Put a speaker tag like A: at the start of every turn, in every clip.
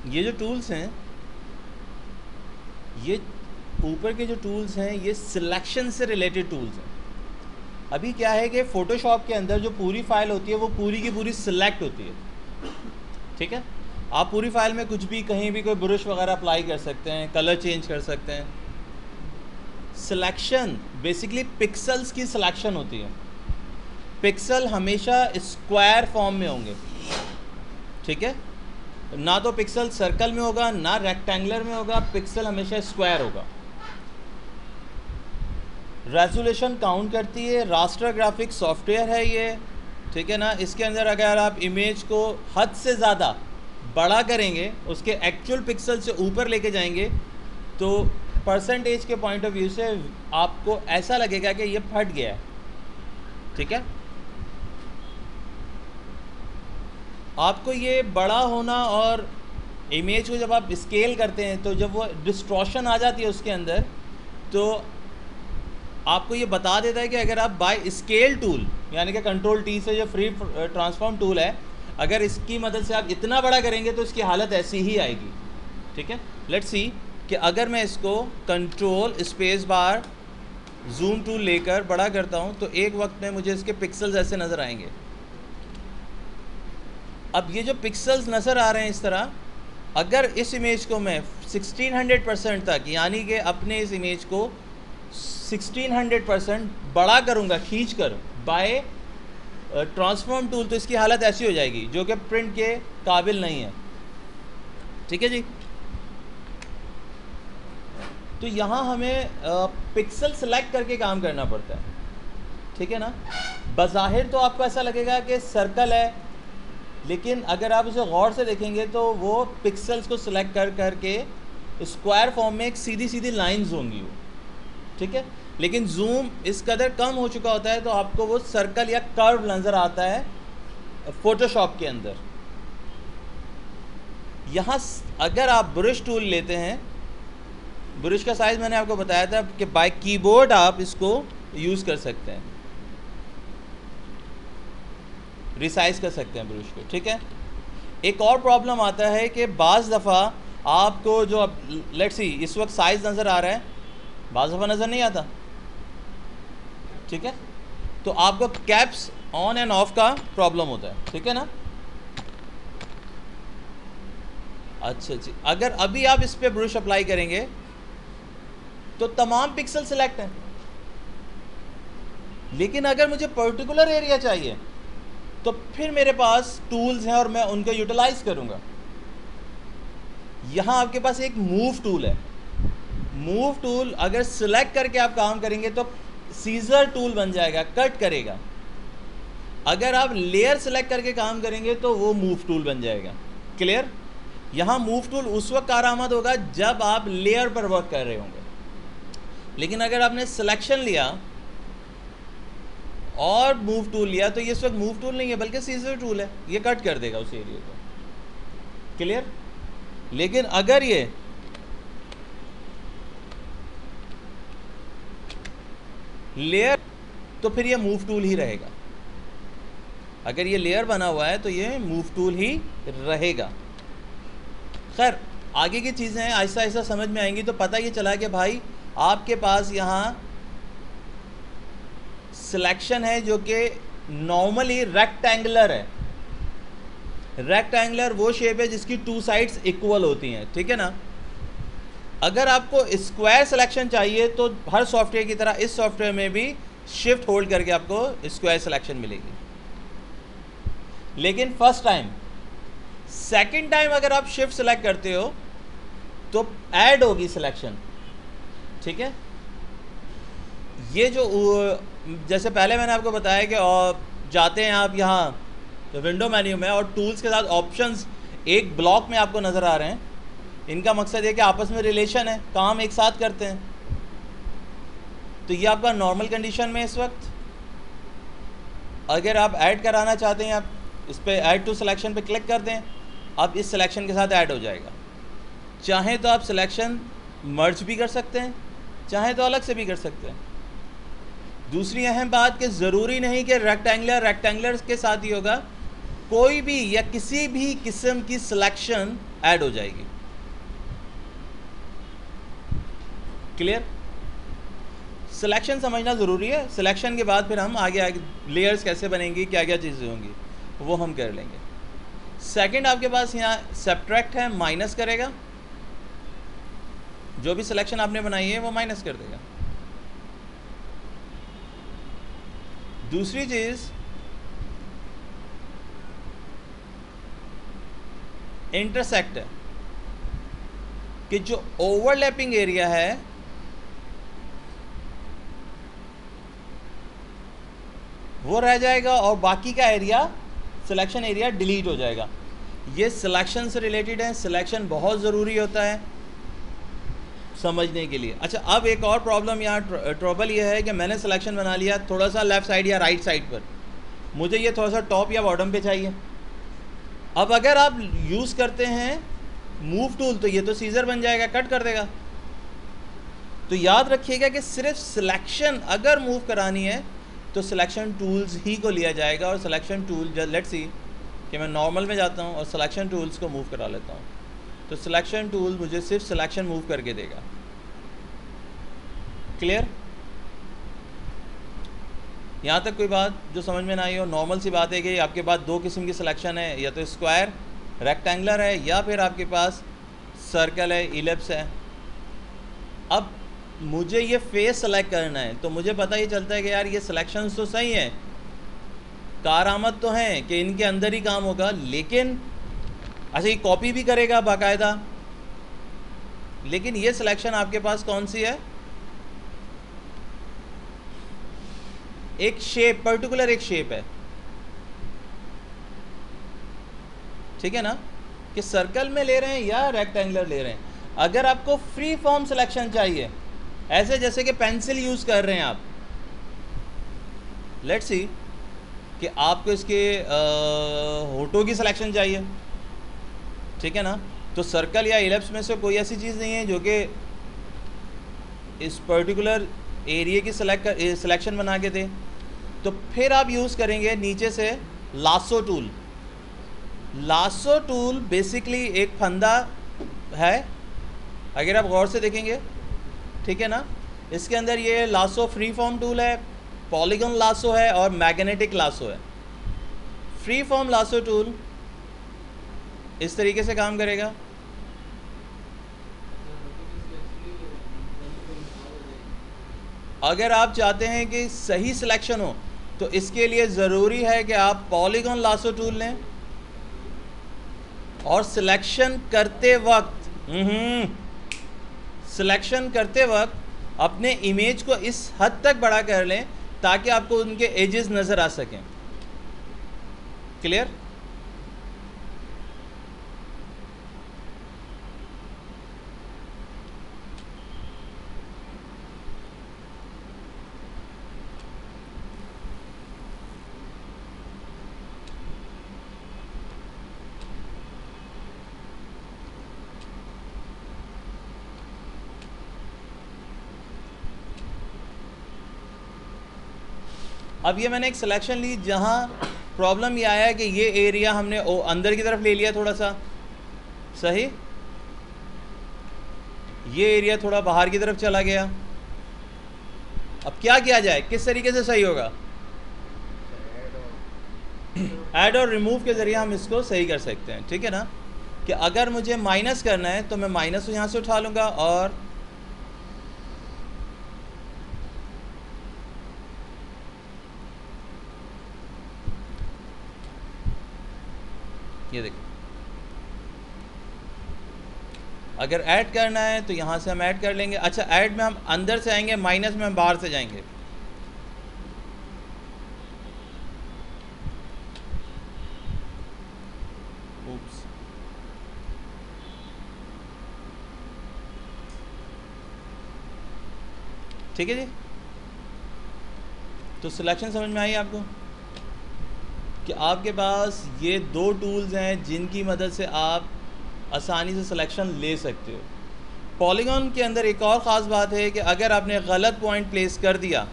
A: ये जो टूल्स हैं, ये ऊपर के जो टूल्स हैं ये सिलेक्शन से रिलेटेड टूल्स हैं। अभी क्या है कि फ़ोटोशॉप के अंदर जो पूरी फाइल होती है वो पूरी की पूरी सिलेक्ट होती है, ठीक है। आप पूरी फाइल में कुछ भी कहीं भी कोई ब्रश वगैरह अप्लाई कर सकते हैं, कलर चेंज कर सकते हैं। सिलेक्शन बेसिकली पिक्सल्स की सिलेक्शन होती है। पिक्सल हमेशा स्क्वायर फॉर्म में होंगे, ठीक है। ना तो पिक्सल सर्कल में होगा ना रेक्टेंगुलर में होगा, पिक्सल हमेशा स्क्वायर होगा। रेजोल्यूशन काउंट करती है, रास्टर ग्राफिक सॉफ्टवेयर है ये, ठीक है ना। इसके अंदर अगर आप इमेज को हद से ज़्यादा बड़ा करेंगे, उसके एक्चुअल पिक्सल से ऊपर लेके जाएंगे, तो परसेंटेज के पॉइंट ऑफ व्यू से आपको ऐसा लगेगा कि ये फट गया है, ठीक है। आपको ये बड़ा होना और इमेज को जब आप स्केल करते हैं तो जब वो डिस्ट्रॉशन आ जाती है उसके अंदर, तो आपको ये बता देता है कि अगर आप बाय स्केल टूल यानी कि कंट्रोल टी से जो फ्री ट्रांसफॉर्म टूल है, अगर इसकी मदद से आप इतना बड़ा करेंगे तो इसकी हालत ऐसी ही आएगी, ठीक है। लेट्स सी कि अगर मैं इसको control space bar zoom tool लेकर बड़ा करता हूँ तो एक वक्त में मुझे इसके पिक्सल्स ऐसे नज़र आएंगे। अब ये जो पिक्सल्स नज़र आ रहे हैं इस तरह, अगर इस इमेज को मैं 1600% तक यानी कि अपने इस इमेज को 1600% बड़ा करूँगा खींच कर बाय ट्रांसफॉर्म टूल, तो इसकी हालत ऐसी हो जाएगी जो कि प्रिंट के काबिल नहीं है, ठीक है जी। तो यहाँ हमें पिक्सल सेलेक्ट करके काम करना पड़ता है, ठीक है ना। बज़ाहिर तो आपको ऐसा लगेगा कि सर्कल है, लेकिन अगर आप उसे गौर से देखेंगे तो वो पिक्सल्स को सिलेक्ट कर करके स्क्वायर फॉर्म में एक सीधी सीधी लाइंस होंगी वो, ठीक है। लेकिन जूम इस कदर कम हो चुका होता है तो आपको वो सर्कल या कर्व नज़र आता है फोटोशॉप के अंदर। यहाँ अगर आप ब्रश टूल लेते हैं, ब्रश का साइज़ मैंने आपको बताया था कि बाय कीबोर्ड आप इसको यूज़ कर सकते हैं, रिसाइज कर सकते हैं ब्रश को, ठीक है। एक और प्रॉब्लम आता है कि बाज़ दफ़ा आपको जो अब लेट्स सी इस वक्त साइज़ नज़र आ रहा है, बाज़ दफ़ा नज़र नहीं आता, ठीक है। तो आपको कैप्स ऑन एंड ऑफ का प्रॉब्लम होता है, ठीक है ना। अच्छा जी, अगर अभी आप इस पर ब्रश अप्लाई करेंगे तो तमाम पिक्सल सिलेक्ट हैं, लेकिन अगर मुझे पर्टिकुलर एरिया चाहिए तो फिर मेरे पास टूल्स हैं और मैं उनको यूटिलाइज करूंगा। यहाँ आपके पास एक मूव टूल है। मूव टूल अगर सिलेक्ट करके आप काम करेंगे तो सीजर टूल बन जाएगा, कट करेगा। अगर आप लेयर सिलेक्ट करके काम करेंगे तो वो मूव टूल बन जाएगा। क्लियर। यहाँ मूव टूल उस वक्त कारआमद होगा जब आप लेयर पर वर्क कर रहे होंगे, लेकिन अगर आपने सिलेक्शन लिया और मूव टूल लिया तो ये इस वक्त मूव टूल नहीं है बल्कि सीजर टूल है, ये कट कर देगा उस एरिया को। क्लियर। लेकिन अगर ये लेयर तो फिर ये मूव टूल ही रहेगा। अगर ये लेयर बना हुआ है तो ये मूव टूल ही रहेगा। खैर आगे की चीज़ें आहिस्ता आहिस्ता समझ में आएंगी तो पता ये चला कि भाई आपके पास यहाँ सिलेक्शन है जो कि नॉर्मली रेक्टेंगुलर है। रेक्टेंगुलर वो शेप है जिसकी टू साइड्स इक्वल होती हैं, ठीक है ना। अगर आपको स्क्वायर सिलेक्शन चाहिए तो हर सॉफ्टवेयर की तरह इस सॉफ्टवेयर में भी शिफ्ट होल्ड करके आपको स्क्वायर सिलेक्शन मिलेगी। लेकिन फर्स्ट टाइम, सेकंड टाइम अगर आप शिफ्ट सेलेक्ट करते हो तो ऐड होगी सिलेक्शन, ठीक है। ये जो जैसे पहले मैंने आपको बताया कि और जाते हैं आप यहाँ तो विंडो मेन्यू में और टूल्स के साथ ऑप्शंस एक ब्लॉक में आपको नज़र आ रहे हैं। इनका मकसद ये कि आपस में रिलेशन है, काम एक साथ करते हैं। तो ये आपका नॉर्मल कंडीशन में इस वक्त। अगर आप ऐड कराना चाहते हैं आप इस पर ऐड टू सिलेक्शन पे क्लिक कर दें, अब इस सिलेक्शन के साथ ऐड हो जाएगा। चाहें तो आप सिलेक्शन मर्ज भी कर सकते हैं, चाहें तो अलग से भी कर सकते हैं। दूसरी अहम बात कि ज़रूरी नहीं कि रेक्टेंगुलर के साथ ही होगा। कोई भी या किसी भी किस्म की सिलेक्शन ऐड हो जाएगी। क्लियर? सिलेक्शन समझना ज़रूरी है। सिलेक्शन के बाद फिर हम आगे आगे लेयर्स कैसे बनेंगी, क्या क्या चीज़ें होंगी, वो हम कर लेंगे। सेकंड, आपके पास यहाँ सब्ट्रैक्ट है, माइनस करेगा। जो भी सिलेक्शन आपने बनाई है वो माइनस कर देगा। दूसरी चीज़ इंटरसेक्ट है, कि जो ओवरलैपिंग एरिया है वो रह जाएगा और बाकी का एरिया, सिलेक्शन एरिया, डिलीट हो जाएगा। ये सिलेक्शन से रिलेटेड है। सिलेक्शन बहुत ज़रूरी होता है समझने के लिए। अच्छा, अब एक और प्रॉब्लम यहाँ, ट्रबल ये है कि मैंने सिलेक्शन बना लिया थोड़ा सा लेफ़्ट साइड या राइट साइड पर, मुझे ये थोड़ा सा टॉप या बॉटम पे चाहिए। अब अगर आप यूज़ करते हैं मूव टूल तो ये तो सीजर बन जाएगा, कट कर देगा। तो याद रखिएगा कि सिर्फ सिलेक्शन अगर मूव करानी है तो सिलेक्शन टूल्स ही को लिया जाएगा। और सिलेक्शन टूल, लेट्स सी कि मैं नॉर्मल में जाता हूँ और सिलेक्शन टूल्स को मूव करा लेता हूँ, तो सिलेक्शन टूल मुझे सिर्फ सिलेक्शन मूव करके देगा। क्लियर? यहाँ तक कोई बात जो समझ में ना आई हो? नॉर्मल सी बात है कि आपके पास दो किस्म की सिलेक्शन है, या तो स्क्वायर रेक्टेंगुलर है या फिर आपके पास सर्कल है, इलिप्स है। अब मुझे ये फेस सेलेक्ट करना है तो मुझे पता ही चलता है कि यार ये सिलेक्शंस तो सही हैं, कारआमद तो हैं कि इनके अंदर ही काम होगा, लेकिन अच्छा ये कॉपी भी करेगा बाकायदा, लेकिन ये सिलेक्शन आपके पास कौन सी है? एक शेप, पर्टिकुलर एक शेप है, ठीक है ना, कि सर्कल में ले रहे हैं या रेक्टेंगुलर ले रहे हैं। अगर आपको फ्री फॉर्म सिलेक्शन चाहिए, ऐसे जैसे कि पेंसिल यूज़ कर रहे हैं आप, लेट्स सी कि आपको इसके होठों की सिलेक्शन चाहिए, ठीक है ना, तो सर्कल या इलिप्स में से कोई ऐसी चीज़ नहीं है जो कि इस पर्टिकुलर एरिया की सिलेक्शन बना के दे। तो फिर आप यूज़ करेंगे नीचे से lasso tool. Lasso tool basically एक फंदा है, अगर आप गौर से देखेंगे, ठीक है ना, इसके अंदर ये लासो फ्री फॉर्म टूल है, पॉलीगॉन लासो है और मैग्नेटिक लासो है। फ्री फॉर्म लासो टूल इस तरीके से काम करेगा। अगर आप चाहते हैं कि सही सिलेक्शन हो तो इसके लिए ज़रूरी है कि आप पॉलीगॉन लासो टूल लें और सिलेक्शन करते वक्त अपने इमेज को इस हद तक बड़ा कर लें ताकि आपको उनके एजेस नज़र आ सकें। क्लियर? अब ये मैंने एक सिलेक्शन ली जहाँ प्रॉब्लम ये आया है कि ये एरिया हमने अंदर की तरफ ले लिया थोड़ा सा, सही, ये एरिया थोड़ा बाहर की तरफ चला गया। अब क्या किया जाए, किस तरीके से सही होगा? ऐड और रिमूव के ज़रिए हम इसको सही कर सकते हैं, ठीक है ना, कि अगर मुझे माइनस करना है तो मैं माइनस यहाँ से उठा लूँगा और ये देखो, अगर ऐड करना है तो यहाँ से हम ऐड कर लेंगे। अच्छा, ऐड में हम अंदर से आएंगे, माइनस में हम बाहर से जाएंगे। Oops. ठीक है जी, तो सिलेक्शन समझ में आई आपको कि आपके पास ये दो टूल्स हैं जिनकी मदद से आप आसानी से सिलेक्शन ले सकते हो। पॉलीगॉन के अंदर एक और ख़ास बात है कि अगर आपने गलत पॉइंट प्लेस कर दिया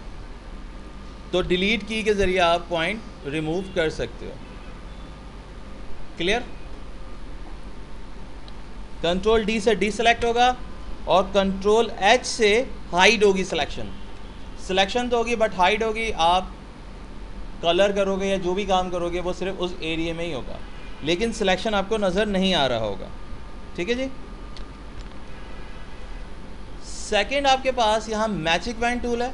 A: तो डिलीट की के ज़रिए आप पॉइंट रिमूव कर सकते हो। क्लियर? कंट्रोल डी से डीसेलेक्ट होगा और कंट्रोल एच से हाइड होगी सिलेक्शन। सिलेक्शन तो होगी बट हाइड होगी। आप कलर करोगे या जो भी काम करोगे वो सिर्फ उस एरिया में ही होगा, लेकिन सिलेक्शन आपको नज़र नहीं आ रहा होगा। ठीक है जी। सेकंड आपके पास यहाँ मैजिक वैन टूल है।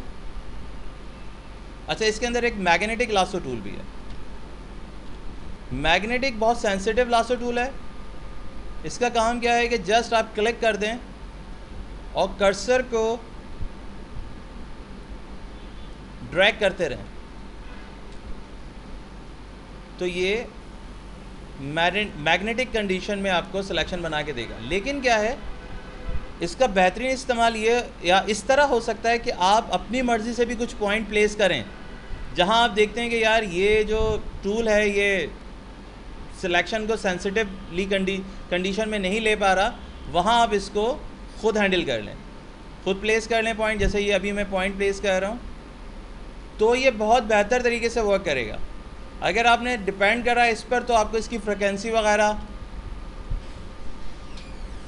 A: अच्छा, इसके अंदर एक मैग्नेटिक लासो टूल भी है। मैग्नेटिक बहुत सेंसिटिव लासो टूल है। इसका काम क्या है कि जस्ट आप क्लिक कर दें और कर्सर को ड्रैग करते रहें तो ये मैग्नेटिक कंडीशन में आपको सिलेक्शन बना के देगा। लेकिन क्या है, इसका बेहतरीन इस्तेमाल ये या इस तरह हो सकता है कि आप अपनी मर्ज़ी से भी कुछ पॉइंट प्लेस करें जहां आप देखते हैं कि यार ये जो टूल है ये सिलेक्शन को सेंसिटिवली कंडीशन में नहीं ले पा रहा, वहां आप इसको खुद हैंडल कर लें, खुद प्लेस कर लें पॉइंट। जैसे ये अभी मैं पॉइंट प्लेस कर रहा हूँ तो ये बहुत बेहतर तरीके से वर्क करेगा। अगर आपने डिपेंड करा इस पर तो आपको इसकी फ्रिक्वेंसी वगैरह,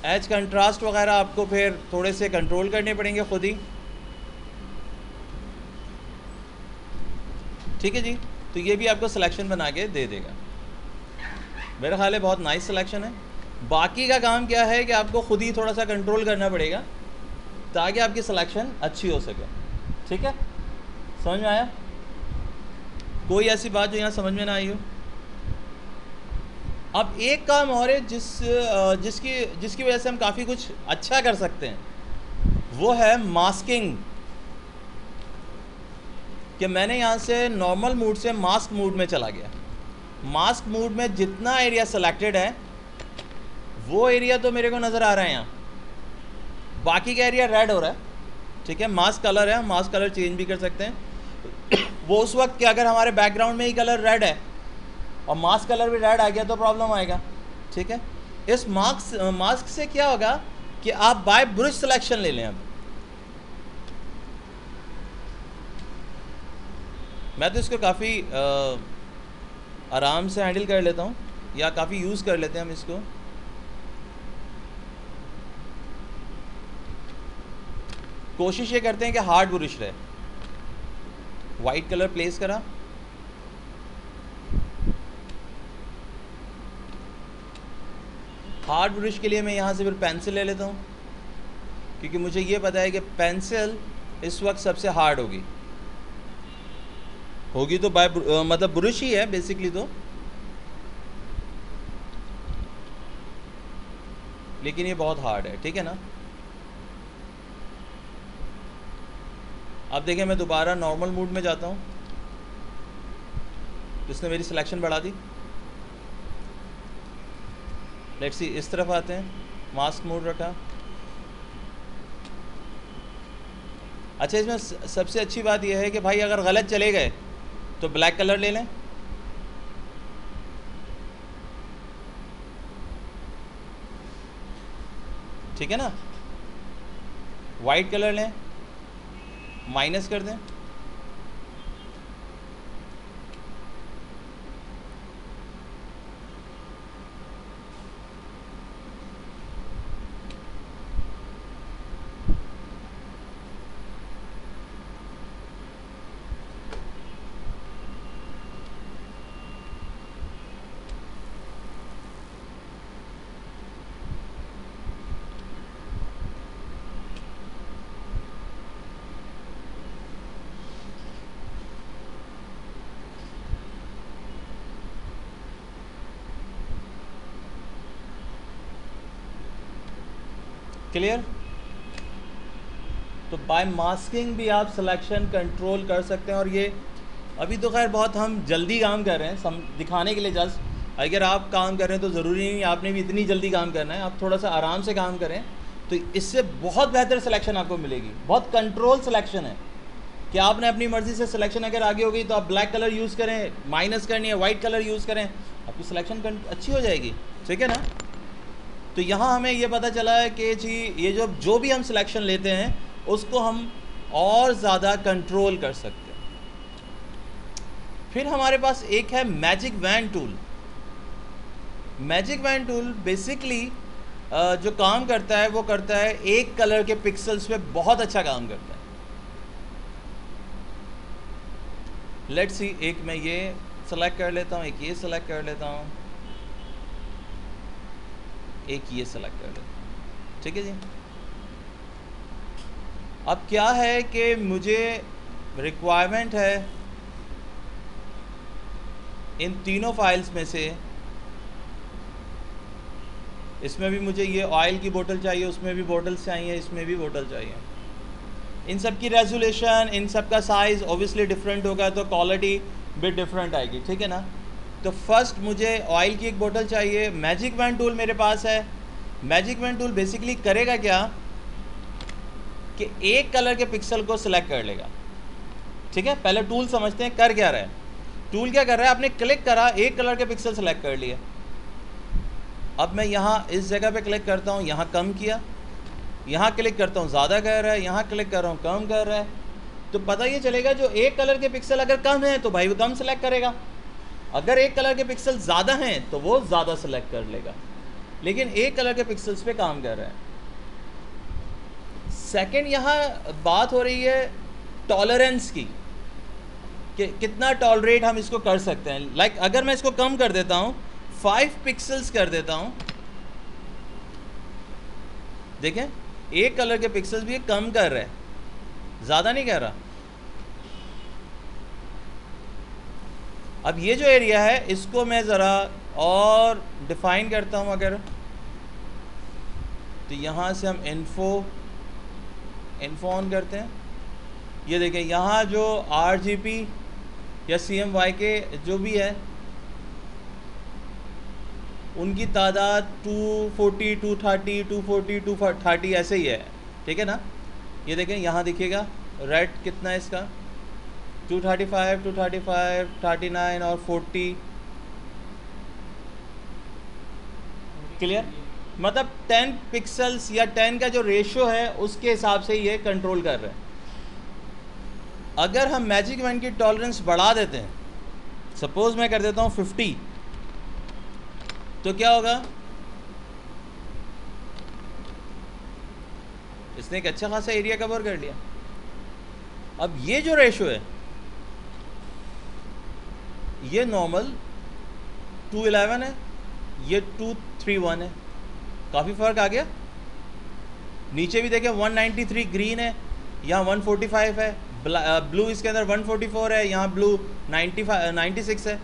A: एज कंट्रास्ट वगैरह आपको फिर थोड़े से कंट्रोल करने पड़ेंगे खुद ही। ठीक है जी। तो ये भी आपको सिलेक्शन बना के दे देगा। मेरा ख्याल है बहुत नाइस सिलेक्शन है। बाकी का काम क्या है कि आपको खुद ही थोड़ा सा कंट्रोल करना पड़ेगा ताकि आपकी सिलेक्शन अच्छी हो सके। ठीक है, समझ में आया? कोई ऐसी बात जो यहाँ समझ में ना आई हो? अब एक काम और है जिसकी वजह से हम काफ़ी कुछ अच्छा कर सकते हैं, वो है मास्किंग। कि मैंने यहाँ से नॉर्मल मोड से मास्क मोड में चला गया। मास्क मोड में जितना एरिया सेलेक्टेड है वो एरिया तो मेरे को नज़र आ रहा है यहाँ, बाकी का एरिया रेड हो रहा है। ठीक है, मास्क कलर है, मास्क कलर चेंज भी कर सकते हैं। वो उस वक्त कि अगर हमारे बैकग्राउंड में ही कलर रेड है और मास्क कलर भी रेड आ गया तो प्रॉब्लम आएगा। ठीक है, इस मास्क से क्या होगा कि आप बाय ब्रश सिलेक्शन ले लें। अब मैं तो इसको काफ़ी आराम से हैंडल कर लेता हूँ, या काफ़ी यूज़ कर लेते हैं हम इसको। कोशिश ये करते हैं कि हार्ड ब्रश रहे। वाइट कलर प्लेस करा, हार्ड ब्रश के लिए मैं यहाँ से फिर पेंसिल ले लेता हूँ, क्योंकि मुझे ये पता है कि पेंसिल इस वक्त सबसे हार्ड होगी तो बाय मतलब ब्रश ही है बेसिकली तो, लेकिन ये बहुत हार्ड है। ठीक है ना? अब देखिए मैं दोबारा नॉर्मल मोड में जाता हूँ तो इसने मेरी सिलेक्शन बढ़ा दी। लेट्स सी, इस तरफ आते हैं, मास्क मोड रखा। अच्छा, इसमें सबसे अच्छी बात यह है कि भाई अगर गलत चले गए तो ब्लैक कलर ले लें। ठीक है ना? वाइट कलर लें, माइनस कर दें, क्लियर? तो बाय मास्किंग भी आप सिलेक्शन कंट्रोल कर सकते हैं। और ये अभी तो खैर बहुत हम जल्दी काम कर रहे हैं दिखाने के लिए जस्ट। अगर आप काम कर रहे हैं तो ज़रूरी नहीं आपने भी इतनी जल्दी काम करना है, आप थोड़ा सा आराम से काम करें तो इससे बहुत बेहतर सिलेक्शन आपको मिलेगी। बहुत कंट्रोल सिलेक्शन है कि आपने अपनी मर्ज़ी से सिलेक्शन अगर आगे हो गई तो आप ब्लैक कलर यूज़ करें, माइनस करनी है वाइट कलर यूज़ करें, आपकी सिलेक्शन अच्छी हो जाएगी। ठीक है ना? तो यहाँ हमें ये पता चला है कि जी ये जो भी हम सिलेक्शन लेते हैं उसको हम और ज़्यादा कंट्रोल कर सकते हैं। फिर हमारे पास एक है magic wand tool. Magic wand tool basically जो काम करता है वो करता है एक कलर के पिक्सल्स पे बहुत अच्छा काम करता है। लेट्स सी, एक मैं ये सेलेक्ट कर लेता हूँ, एक ये सेलेक्ट कर लेता हूँ, एक ये सेलेक्ट कर लेता हूँ, ठीक है जी। अब क्या है कि मुझे रिक्वायरमेंट है इन तीनों फाइल्स में से, इसमें भी मुझे ये ऑयल की बोतल चाहिए, उसमें भी बोतल्स चाहिए, इसमें भी बोतल चाहिए। इन सब की रेजोल्यूशन, इन सब का साइज़ ऑब्वियसली डिफरेंट होगा, तो क्वालिटी भी डिफरेंट आएगी, ठीक है ना। तो फर्स्ट मुझे ऑयल की एक बोतल चाहिए। मैजिक वैन टूल मेरे पास है। मैजिक वैन टूल बेसिकली करेगा क्या कि एक कलर के पिक्सल को सिलेक्ट कर लेगा, ठीक है। पहले टूल समझते हैं कर क्या रहा है। टूल क्या कर रहा है, आपने क्लिक करा, एक कलर के पिक्सल सेलेक्ट कर लिए। अब मैं यहाँ इस जगह पे क्लिक करता हूँ, यहाँ कम किया, यहाँ क्लिक करता हूँ ज़्यादा कर रहा है, यहाँ क्लिक कर रहा हूँ कम कर रहा है। तो पता ये चलेगा जो एक कलर के पिक्सल अगर कम है तो भाई वो कम सेलेक्ट करेगा, अगर एक कलर के पिक्सल ज़्यादा हैं तो वो ज़्यादा सेलेक्ट कर लेगा, लेकिन एक कलर के पिक्सल्स पे काम कर रहा है। सेकंड, यहाँ बात हो रही है टॉलरेंस की कि कितना टॉलरेट हम इसको कर सकते हैं। लाइक अगर मैं इसको कम कर देता हूँ, 5 पिक्सल्स कर देता हूँ, देखें एक कलर के पिक्सल्स भी कम कर रहा है, ज़्यादा नहीं कर रहा। अब ये जो एरिया है इसको मैं ज़रा और डिफाइन करता हूँ अगर, तो यहाँ से हम इन्फो ऑन करते हैं। ये देखें यहाँ जो RGB या CMYK जो भी है उनकी तादाद 240, 230, 240, 230 ऐसे ही है, ठीक है ना। ये देखें यहाँ दिखेगा रेड कितना है इसका, 235, 235, 39 और 40। क्लियर, मतलब 10 पिक्सल्स या 10 का जो रेशियो है उसके हिसाब से ये कंट्रोल कर रहे हैं। अगर हम मैजिक वैन की टॉलरेंस बढ़ा देते हैं, सपोज मैं कर देता हूँ 50, तो क्या होगा, इसने एक अच्छा खासा एरिया कवर कर लिया। अब ये जो रेशियो है ये नॉर्मल 211 है, ये 231 है, काफ़ी फ़र्क आ गया। नीचे भी देखें 193 ग्रीन है, यहाँ 145 है, ब्लू इसके अंदर 144 है, यहाँ ब्लू 96 है,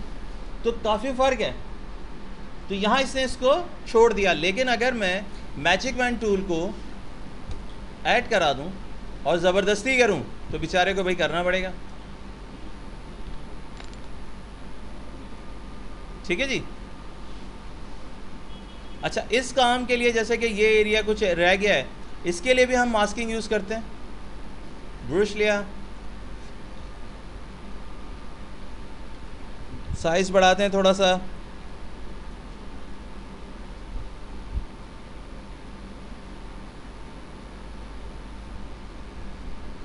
A: तो काफ़ी फ़र्क है। तो यहाँ इसने इसको छोड़ दिया। लेकिन अगर मैं मैजिक वैन टूल को ऐड करा दूँ और ज़बरदस्ती करूँ तो बेचारे को भाई करना पड़ेगा, ठीक है जी। अच्छा, इस काम के लिए जैसे कि ये एरिया कुछ रह गया है, इसके लिए भी हम मास्किंग यूज़ करते हैं। ब्रश लिया, साइज़ बढ़ाते हैं थोड़ा सा,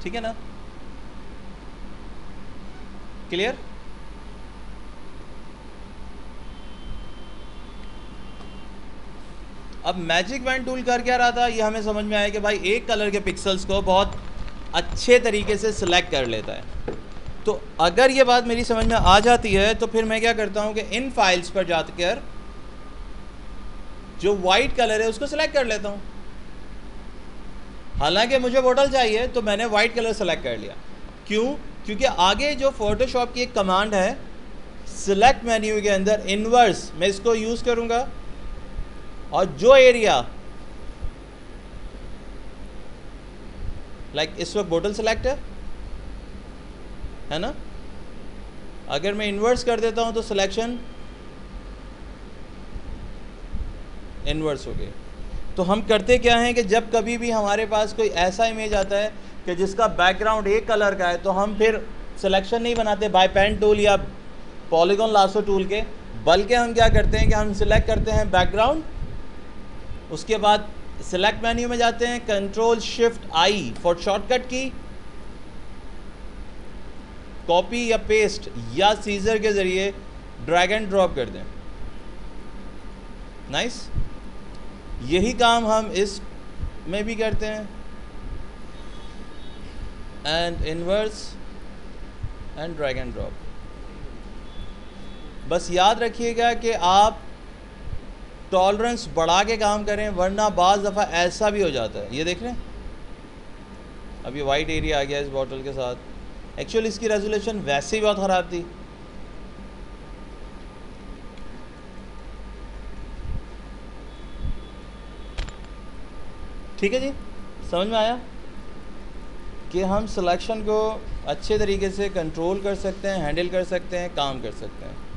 A: ठीक है ना, क्लियर। अब मैजिक वैन टूल कर क्या रहा था, ये हमें समझ में आया कि भाई एक कलर के पिक्सल्स को बहुत अच्छे तरीके से सिलेक्ट कर लेता है। तो अगर ये बात मेरी समझ में आ जाती है तो फिर मैं क्या करता हूँ कि इन फाइल्स पर जाकर जो वाइट कलर है उसको सिलेक्ट कर लेता हूँ। हालांकि मुझे बोतल चाहिए तो मैंने वाइट कलर सेलेक्ट कर लिया। क्यों? क्योंकि आगे जो फोटोशॉप की एक कमांड है सिलेक्ट मेन्यू के अंदर इनवर्स, मैं इसको यूज़ करूँगा और जो एरिया लाइक इस वक्त बोतल सेलेक्ट है ना, अगर मैं इन्वर्स कर देता हूं तो सिलेक्शन इन्वर्स हो गई। तो हम करते क्या हैं कि जब कभी भी हमारे पास कोई ऐसा इमेज आता है कि जिसका बैकग्राउंड एक कलर का है तो हम फिर सिलेक्शन नहीं बनाते बाय पेन टूल या पॉलीगॉन लासो टूल के, बल्कि हम क्या करते हैं कि हम सिलेक्ट करते हैं बैकग्राउंड, उसके बाद सिलेक्ट मेन्यू में जाते हैं, Ctrl+Shift+I फॉर शॉर्टकट की, कॉपी या पेस्ट या सीजर के ज़रिए ड्रैग एंड ड्रॉप कर दें। नाइस। यही काम हम इस में भी करते हैं, and inverse and drag and drop. बस याद रखिएगा कि आप टॉलरेंस बढ़ा के काम करें, वरना बाज़ दफ़ा ऐसा भी हो जाता है। ये देख रहे हैं, अब ये वाइट एरिया आ गया इस बॉटल के साथ। एक्चुअली इसकी रेजोल्यूशन वैसे ही बहुत ख़राब थी। ठीक है जी, समझ में आया कि हम सिलेक्शन को अच्छे तरीके से कंट्रोल कर सकते हैं, हैंडल कर सकते हैं, काम कर सकते हैं।